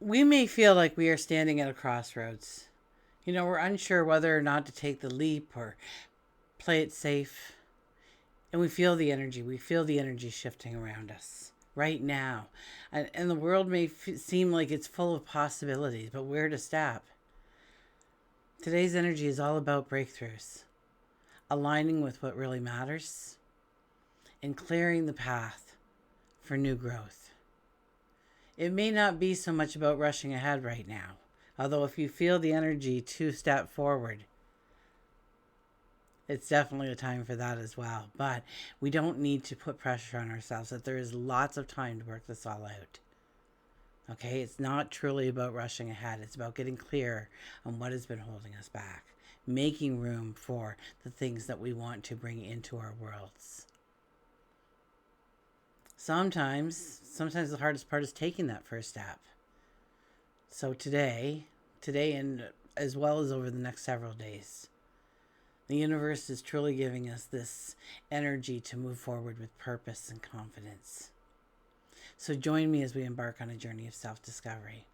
We may feel like we are standing at a crossroads. We're unsure whether or not to take the leap or play it safe. And we feel the energy. We feel the energy shifting around us right now. And the world may seem like it's full of possibilities, but where to stop? Today's energy is all about breakthroughs, aligning with what really matters, and clearing the path for new growth. It may not be so much about rushing ahead right now, although if you feel the energy to step forward, it's definitely a time for that as well. But we don't need to put pressure on ourselves, that there is lots of time to work this all out. Okay, it's not truly about rushing ahead. It's about getting clear on what has been holding us back, making room for the things that we want to bring into our worlds. Sometimes the hardest part is taking that first step. So today and as well as over the next several days, the universe is truly giving us this energy to move forward with purpose and confidence. So join me as we embark on a journey of self-discovery.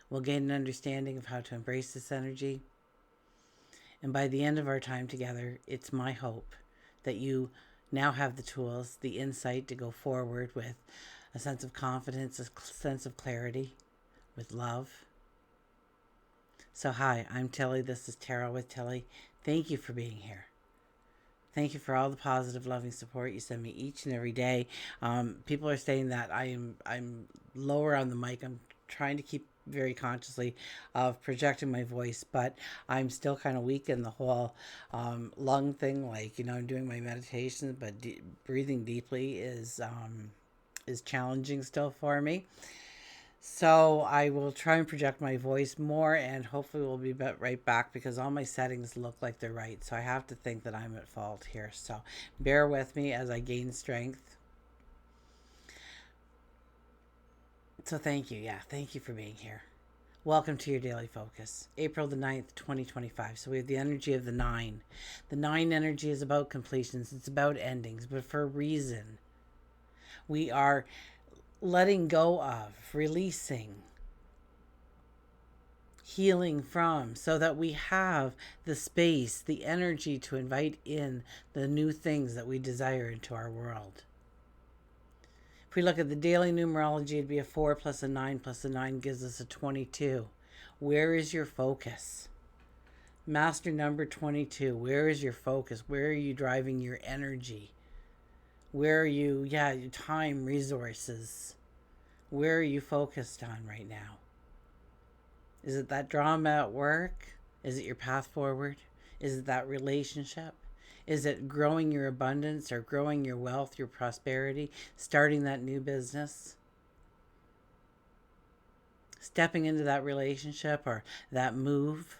We'll gain an understanding of how to embrace this energy. And by the end of our time together, it's my hope that you now have the tools, the insight to go forward with a sense of confidence, a sense of clarity, with love. So hi, I'm Tilly. This is Tarot with Tilly. Thank you for being here. Thank you for all the positive, loving support you send me each and every day. People are saying that I'm lower on the mic. I'm trying to keep very consciously of projecting my voice, but I'm still kind of weak in the whole lung thing. Like, I'm doing my meditations, but breathing deeply is challenging still for me. So I will try and project my voice more, and hopefully we'll be right back because all my settings look like they're right. So I have to think that I'm at fault here. So bear with me as I gain strength. So thank you. Yeah, thank you for being here. Welcome to your daily focus, April the 9th, 2025. So we have the energy of the 9. The 9 energy is about completions. It's about endings, but for a reason. We are letting go of, releasing, healing from, so that we have the space, the energy to invite in the new things that we desire into our world. If we look at the daily numerology, it'd be a 4 plus a 9 plus a 9 gives us a 22. Where is your focus? Master number 22. Where is your focus? Where are you driving your energy? Where are you, your time, resources? Where are you focused on right now? Is it that drama at work? Is it your path forward? Is it that relationship? Is it growing your abundance or growing your wealth, your prosperity, starting that new business? Stepping into that relationship or that move?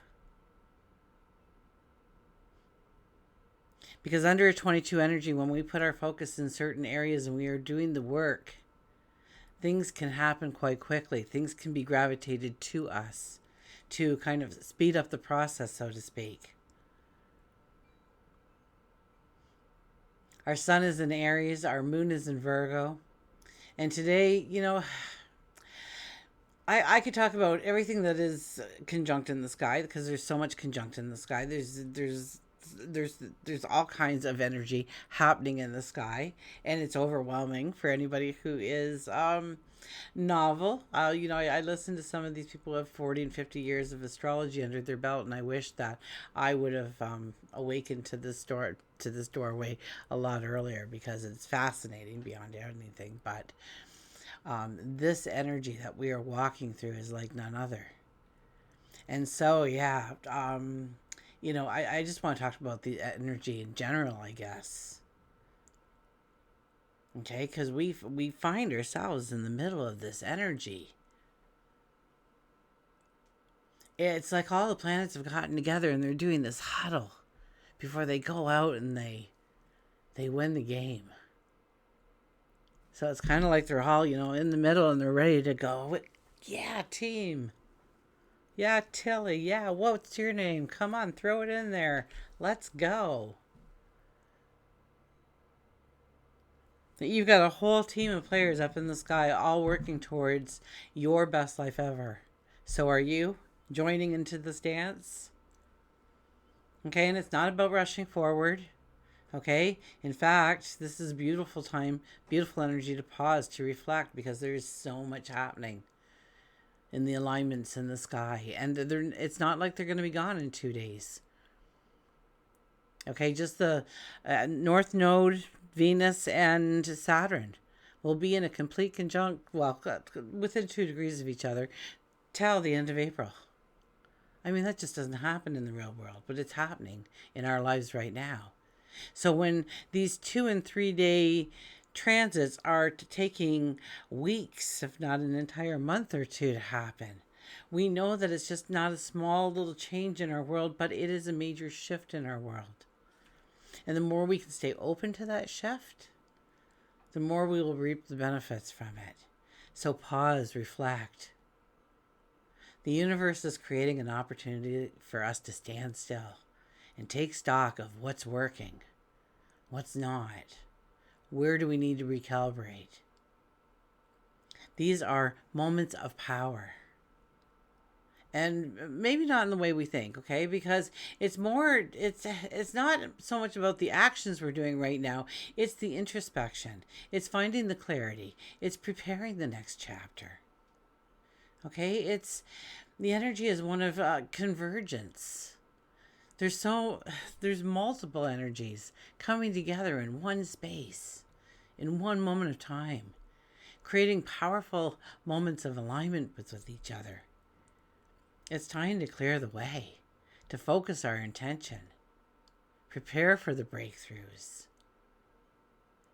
Because under a 22 energy, when we put our focus in certain areas and we are doing the work, things can happen quite quickly. Things can be gravitated to us to kind of speed up the process, so to speak. Our sun is in Aries, our moon is in Virgo. And today, I could talk about everything that is conjunct in the sky because there's so much conjunct in the sky. There's all kinds of energy happening in the sky, and it's overwhelming for anybody who is novel. I listen to some of these people who have 40 and 50 years of astrology under their belt, and I wish that I would have awakened to this doorway a lot earlier because it's fascinating beyond anything. But this energy that we are walking through is like none other. And so, I just want to talk about the energy in general, I guess. Okay, because we find ourselves in the middle of this energy. It's like all the planets have gotten together and they're doing this huddle before they go out and they win the game. So it's kind of like they're all, in the middle and they're ready to go. Yeah, team. Yeah, Tilly. Yeah, what's your name? Come on, throw it in there. Let's go. You've got a whole team of players up in the sky all working towards your best life ever. So are you joining into this dance? Okay, and it's not about rushing forward. Okay, in fact, this is a beautiful time, beautiful energy to pause, to reflect, because there is so much happening in the alignments in the sky. And it's not like they're going to be gone in 2 days. Okay, just the North Node, Venus, and Saturn will be in a complete conjunct, well, within 2 degrees of each other, till the end of April. I mean, that just doesn't happen in the real world, but it's happening in our lives right now. So when these 2 and 3 day transits are taking weeks, if not an entire month or two to happen, we know that it's just not a small little change in our world, but it is a major shift in our world. And the more we can stay open to that shift, the more we will reap the benefits from it. So pause, reflect. The universe is creating an opportunity for us to stand still and take stock of what's working, what's not, where do we need to recalibrate. These are moments of power. And maybe not in the way we think, okay? Because it's not so much about the actions we're doing right now. It's the introspection. It's finding the clarity. It's preparing the next chapter. Okay? The energy is one of convergence. There's multiple energies coming together in one space, in one moment of time, creating powerful moments of alignment with each other. It's time to clear the way, to focus our intention, prepare for the breakthroughs.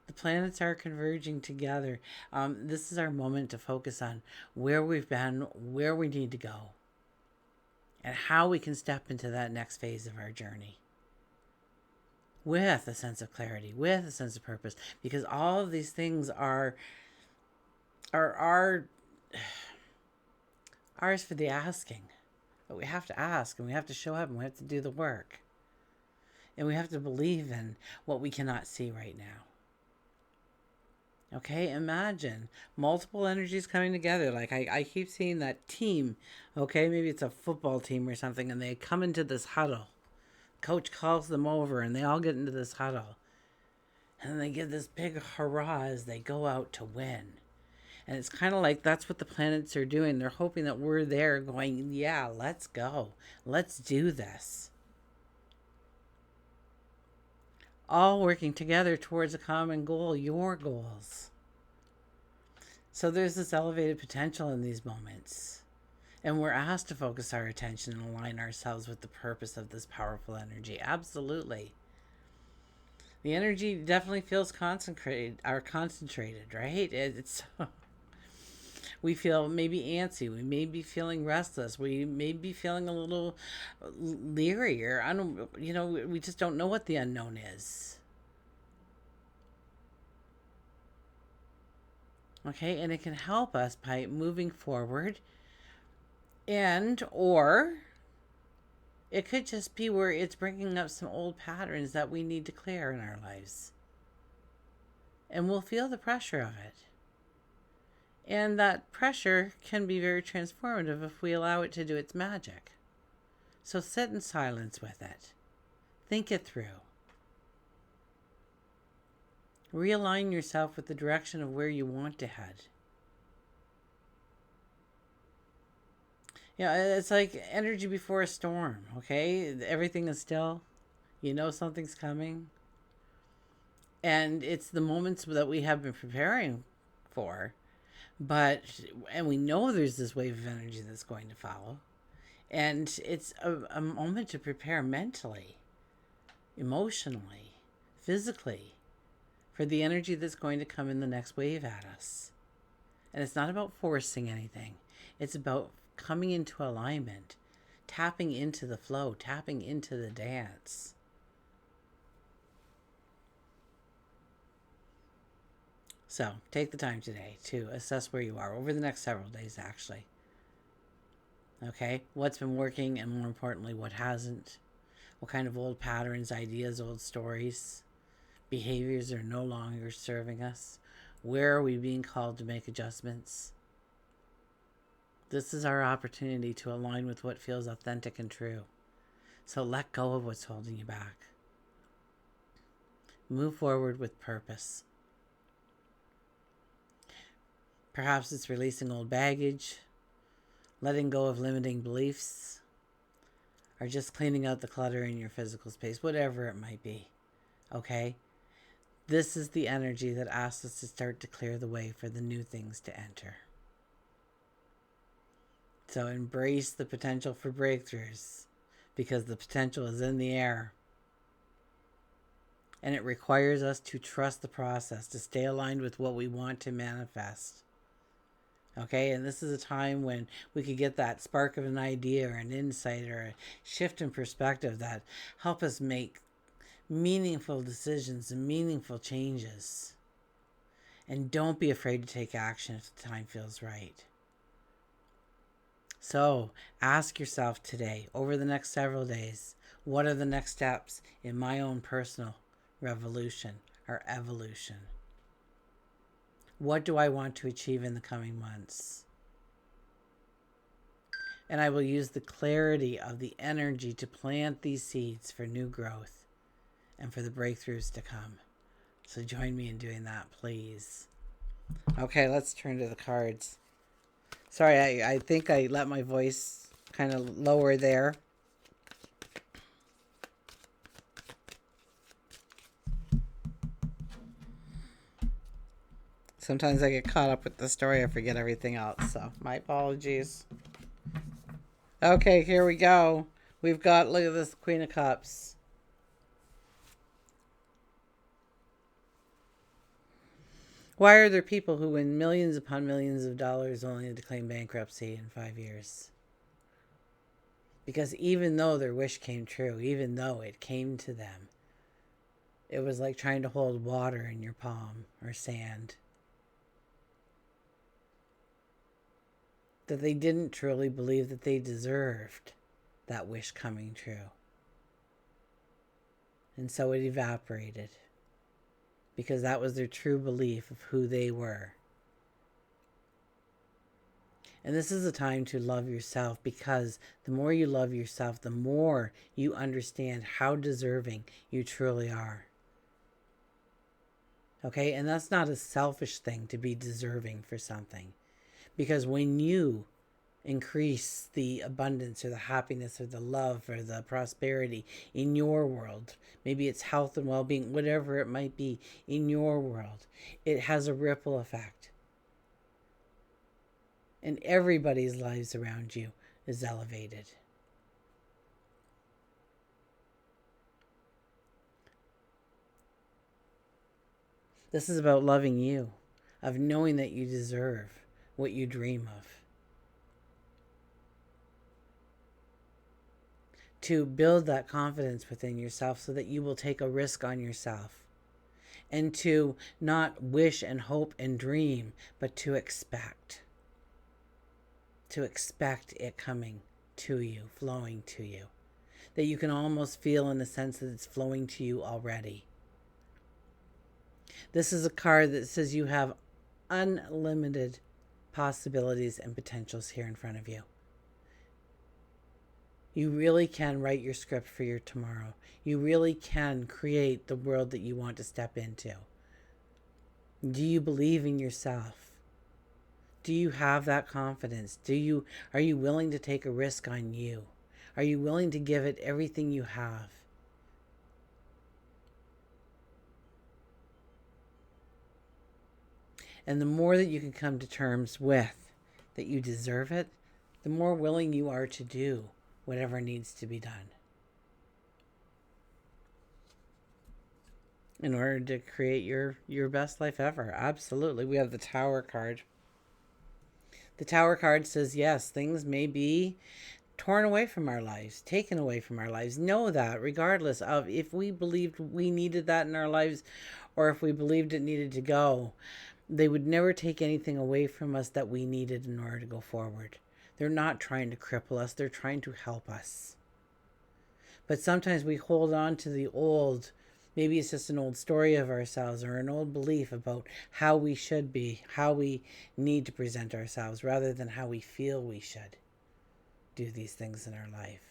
The planets are converging together. This is our moment to focus on where we've been, where we need to go, and how we can step into that next phase of our journey with a sense of clarity, with a sense of purpose, because all of these things are ours for the asking. But we have to ask, and we have to show up, and we have to do the work. And we have to believe in what we cannot see right now. Okay, imagine multiple energies coming together. Like I keep seeing that team, okay, maybe it's a football team or something, and they come into this huddle. Coach calls them over, and they all get into this huddle. And then they give this big hurrah as they go out to win. And it's kind of like that's what the planets are doing. They're hoping that we're there going, yeah, let's go. Let's do this. All working together towards a common goal, your goals. So there's this elevated potential in these moments. And we're asked to focus our attention and align ourselves with the purpose of this powerful energy. Absolutely. The energy definitely feels concentrated, right? It's we feel maybe antsy. We may be feeling restless. We may be feeling a little leery, or we just don't know what the unknown is. Okay, and it can help us by moving forward, or it could just be where it's bringing up some old patterns that we need to clear in our lives. And we'll feel the pressure of it. And that pressure can be very transformative if we allow it to do its magic. So sit in silence with it. Think it through. Realign yourself with the direction of where you want to head. It's like energy before a storm, okay? Everything is still. You know something's coming. And it's the moments that we have been preparing for. And we know there's this wave of energy that's going to follow. And it's a moment to prepare mentally, emotionally, physically, for the energy that's going to come in the next wave at us. And it's not about forcing anything. It's about coming into alignment, tapping into the flow, tapping into the dance. So take the time today to assess where you are over the next several days, actually. Okay, what's been working, and more importantly, what hasn't? What kind of old patterns, ideas, old stories, behaviors are no longer serving us? Where are we being called to make adjustments? This is our opportunity to align with what feels authentic and true. So let go of what's holding you back. Move forward with purpose. Perhaps it's releasing old baggage, letting go of limiting beliefs, or just cleaning out the clutter in your physical space, whatever it might be. Okay? This is the energy that asks us to start to clear the way for the new things to enter. So embrace the potential for breakthroughs, because the potential is in the air. And it requires us to trust the process, to stay aligned with what we want to manifest. Okay, and this is a time when we could get that spark of an idea or an insight or a shift in perspective that help us make meaningful decisions and meaningful changes. And don't be afraid to take action if the time feels right. So ask yourself today, over the next several days, what are the next steps in my own personal revolution or evolution? What do I want to achieve in the coming months? And I will use the clarity of the energy to plant these seeds for new growth and for the breakthroughs to come. So join me in doing that, please. Okay, let's turn to the cards. Sorry, I think I let my voice kind of lower there. Sometimes I get caught up with the story, I forget everything else, so my apologies. Okay, here we go. We've got, look at this, Queen of Cups. Why are there people who win millions upon millions of dollars only to claim bankruptcy in 5 years? Because even though their wish came true, even though it came to them, it was like trying to hold water in your palm or sand. That they didn't truly believe that they deserved that wish coming true. And so it evaporated. Because that was their true belief of who they were. And this is a time to love yourself, because the more you love yourself, the more you understand how deserving you truly are. Okay? And that's not a selfish thing to be deserving for something. Because when you increase the abundance or the happiness or the love or the prosperity in your world, maybe it's health and well-being, whatever it might be in your world, it has a ripple effect. And everybody's lives around you is elevated. This is about loving you, of knowing that you deserve what you dream of. To build that confidence within yourself so that you will take a risk on yourself. And to not wish and hope and dream, but to expect. To expect it coming to you, flowing to you. That you can almost feel in the sense that it's flowing to you already. This is a card that says you have unlimited possibilities and potentials here in front of you. You really can write your script for your tomorrow. You really can create the world that you want to step into. Do you believe in yourself? Do you have that confidence? Are you willing to take a risk on you? Are you willing to give it everything you have? And the more that you can come to terms with that you deserve it, the more willing you are to do whatever needs to be done in order to create your best life ever. Absolutely. We have the Tower card. The Tower card says, yes, things may be torn away from our lives, taken away from our lives. Know that regardless of if we believed we needed that in our lives or if we believed it needed to go, they would never take anything away from us that we needed in order to go forward. They're not trying to cripple us. They're trying to help us. But sometimes we hold on to the old Maybe it's just an old story of ourselves or an old belief about how we should be, how we need to present ourselves, rather than how we feel we should do these things in our life.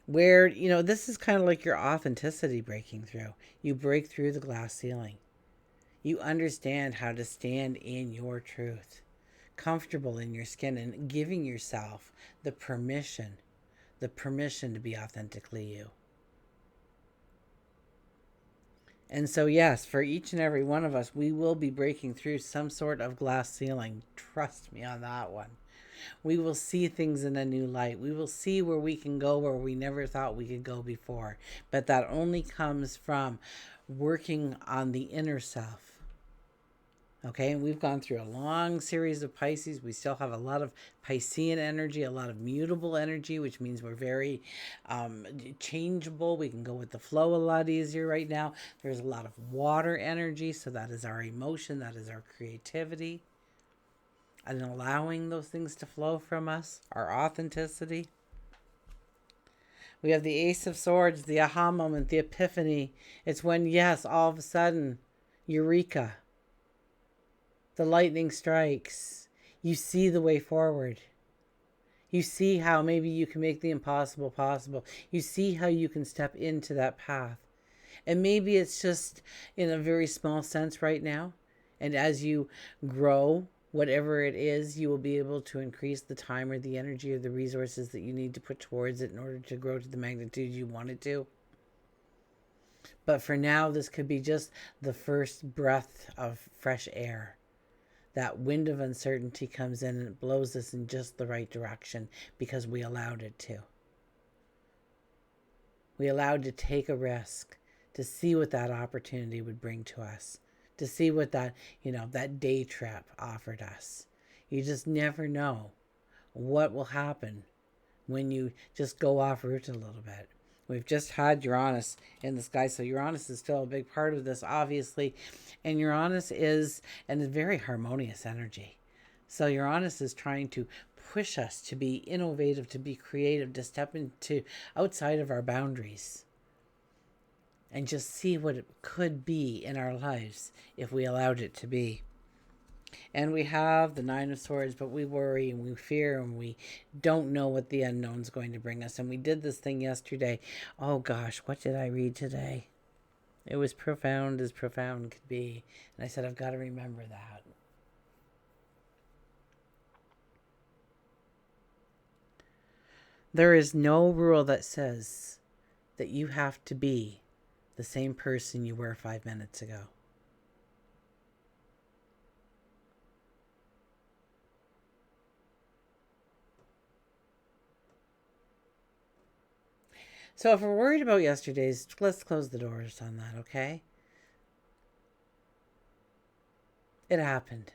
Where, this is kind of like your authenticity breaking through. You break through the glass ceiling. You understand how to stand in your truth, comfortable in your skin, and giving yourself the permission to be authentically you. And so, yes, for each and every one of us, we will be breaking through some sort of glass ceiling. Trust me on that one. We will see things in a new light. We will see where we can go where we never thought we could go before. But that only comes from working on the inner self. Okay, and we've gone through a long series of Pisces. We still have a lot of Piscean energy, a lot of mutable energy, which means we're very changeable. We can go with the flow a lot easier right now. There's a lot of water energy, so that is our emotion, that is our creativity, and allowing those things to flow from us, our authenticity. We have the Ace of Swords, the aha moment, the epiphany. It's when, yes, all of a sudden, eureka. The lightning strikes. You see the way forward. You see how maybe you can make the impossible possible. You see how you can step into that path. And maybe it's just in a very small sense right now. And as you grow, whatever it is, you will be able to increase the time or the energy or the resources that you need to put towards it in order to grow to the magnitude you want it to. But for now, this could be just the first breath of fresh air. That wind of uncertainty comes in and it blows us in just the right direction because we allowed it to. We allowed to take a risk to see what that opportunity would bring to us, to see what that, that day trip offered us. You just never know what will happen when you just go off route a little bit. We've just had Uranus in the sky, so Uranus is still a big part of this, obviously. And Uranus is a very harmonious energy. So Uranus is trying to push us to be innovative, to be creative, to step into outside of our boundaries and just see what it could be in our lives if we allowed it to be. And we have the Nine of Swords, but we worry and we fear and we don't know what the unknown is going to bring us. And we did this thing yesterday. Oh gosh, what did I read today? It was profound as profound could be. And I said, I've got to remember that. There is no rule that says that you have to be the same person you were 5 minutes ago. So if we're worried about yesterday's, let's close the doors on that, okay? It happened.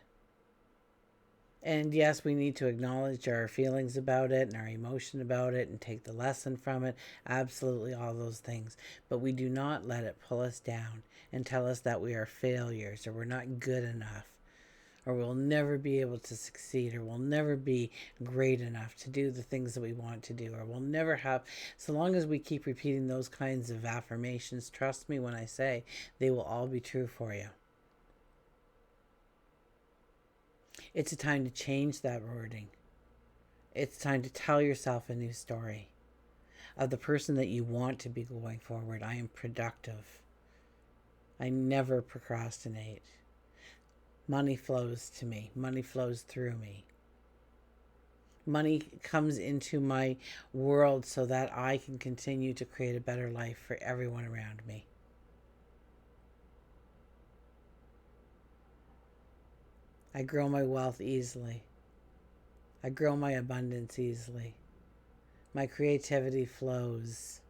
And yes, we need to acknowledge our feelings about it and our emotion about it and take the lesson from it. Absolutely all those things. But we do not let it pull us down and tell us that we are failures or we're not good enough, or we'll never be able to succeed, or we'll never be great enough to do the things that we want to do, or we'll never have. So long as we keep repeating those kinds of affirmations, trust me when I say they will all be true for you. It's a time to change that wording. It's time to tell yourself a new story of the person that you want to be going forward. I am productive. I never procrastinate. Money flows to me. Money flows through me. Money comes into my world so that I can continue to create a better life for everyone around me. I grow my wealth easily. I grow my abundance easily. My creativity flows.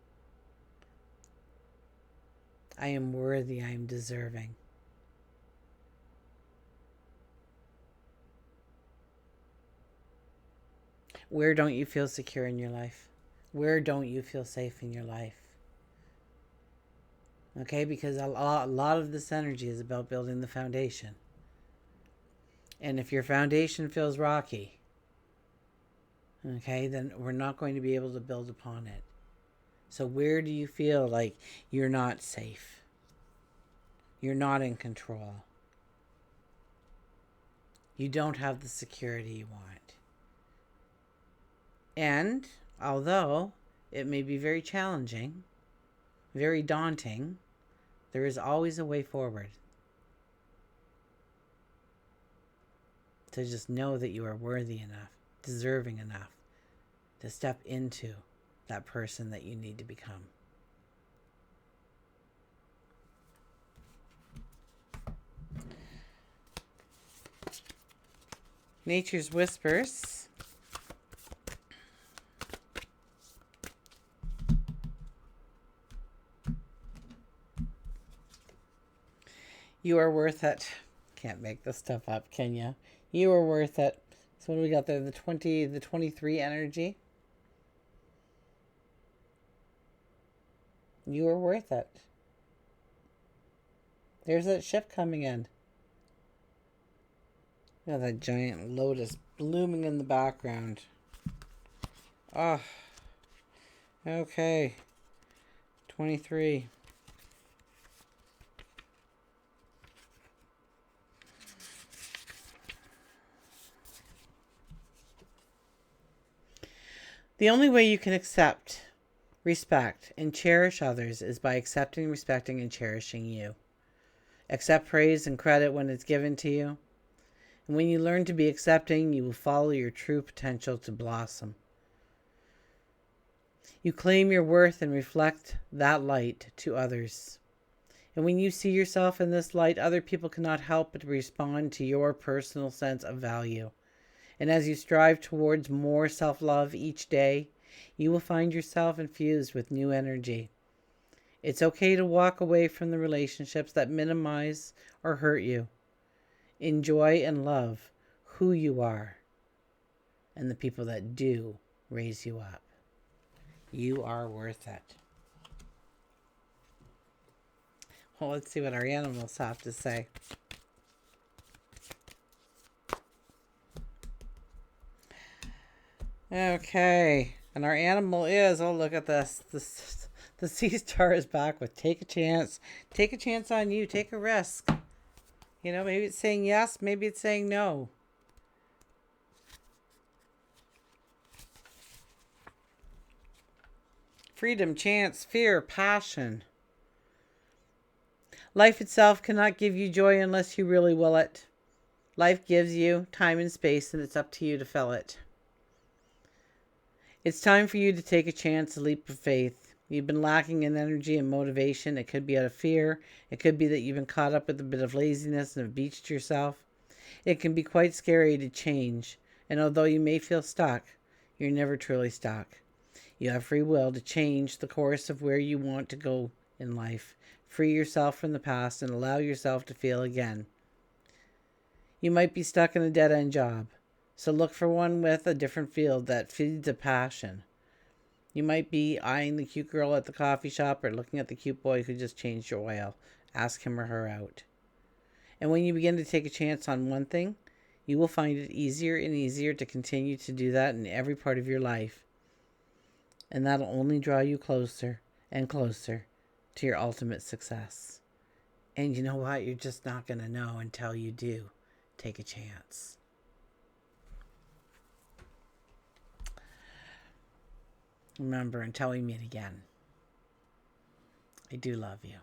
I am worthy. I am deserving. Where don't you feel secure in your life? Where don't you feel safe in your life? Okay, because a lot of this energy is about building the foundation. And if your foundation feels rocky, okay, then we're not going to be able to build upon it. So where do you feel like you're not safe? You're not in control. You don't have the security you want. And although it may be very challenging, very daunting, there is always a way forward. To just know that you are worthy enough, deserving enough to step into that person that you need to become. Nature's Whispers. You are worth it. Can't make this stuff up, can you? You are worth it. So what do we got there? The 23 energy. You are worth it. There's that ship coming in. Got that giant lotus blooming in the background. Oh. Okay. 23. The only way you can accept, respect, and cherish others is by accepting, respecting, and cherishing you. Accept praise and credit when it's given to you. And when you learn to be accepting, you will follow your true potential to blossom. You claim your worth and reflect that light to others. And when you see yourself in this light, other people cannot help but respond to your personal sense of value. And as you strive towards more self-love each day, you will find yourself infused with new energy. It's okay to walk away from the relationships that minimize or hurt you. Enjoy and love who you are and the people that do raise you up. You are worth it. Well, let's see what our animals have to say. Okay, and our animal is, oh, look at this. The sea star is back with take a chance. Take a chance on you. Take a risk. You know, maybe it's saying yes, maybe it's saying no. Freedom, chance, fear, passion. Life itself cannot give you joy unless you really will it. Life gives you time and space, and it's up to you to fill it. It's time for you to take a chance, a leap of faith. You've been lacking in energy and motivation. It could be out of fear. It could be that you've been caught up with a bit of laziness and have beached yourself. It can be quite scary to change. And although you may feel stuck, you're never truly stuck. You have free will to change the course of where you want to go in life. Free yourself from the past and allow yourself to feel again. You might be stuck in a dead-end job. So look for one with a different field that feeds a passion. You might be eyeing the cute girl at the coffee shop or looking at the cute boy who just changed your oil. Ask him or her out. And when you begin to take a chance on one thing, you will find it easier and easier to continue to do that in every part of your life. And that'll only draw you closer and closer to your ultimate success. And you know what? You're just not going to know until you do take a chance. Remember, until we meet again, I do love you.